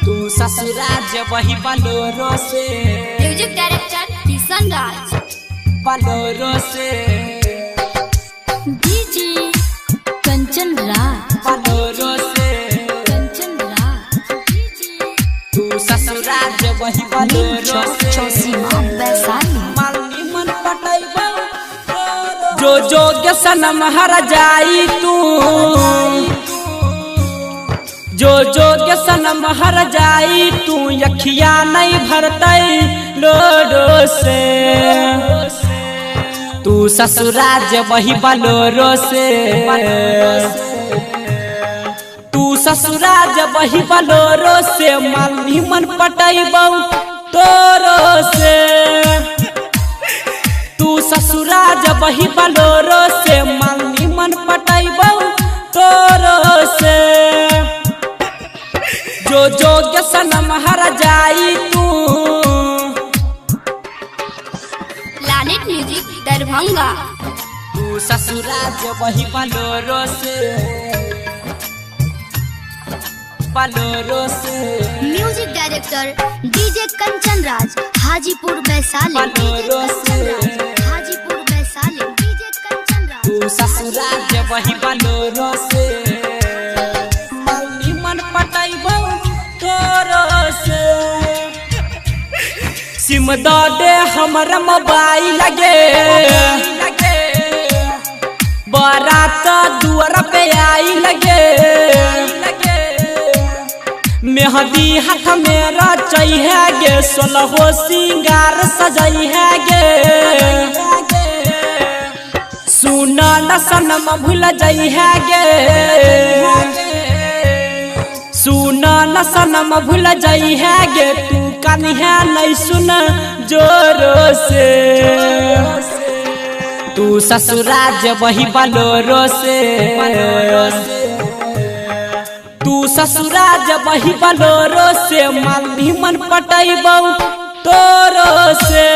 तू ससुराल वही बलोरो से। म्यूजिक डायरेक्टर किशन राज। बलोरो से डीजे कंचन राज। बलोरो से कंचन राज। तू ससुराल वही बलोरो से। चौसीमा वैशाली। मालनी मन पटाइबा जो जोग्य सनम हर जाई तू। जो जोग्य सनम हर जाई तू अखिया नहीं भरतई लोडो से। तू ससुराल वही बलोरो से। तू ससुराल वही बलोरो से मालनी मन पटाइबा तोरो से। तू ससुराल वही बलोरो से मालनी मन पटाइबा तोरो से। जो जोग्य सनम हर जाई तू। Planet music Darbhanga. तू ससुराल वही बलोरो से। बलोरो से music director DJ Kanchan Raj Hajipur Vaishali. Bolero से हाजीपुर वैशाली। डीजे कंचन राज। तू ससुराल वही बलोरो से मालनी मन पटाइबा तोरो से। सिम दे हमरा मोबाइल लगे बारात दुआर पे आई लगे। मेहंदी हाथ में रचई है गे सोलहो सिंगार सजई है गे। सुना न सनम भूल जई है गे। सुना न सनम भूल जई है गे तू कन्या नहीं सुन जोरो से। तू ससुराल वही बलोरो से। तू ससुराल वही बलोरो से मालनी मन पटाइबा तोरो से।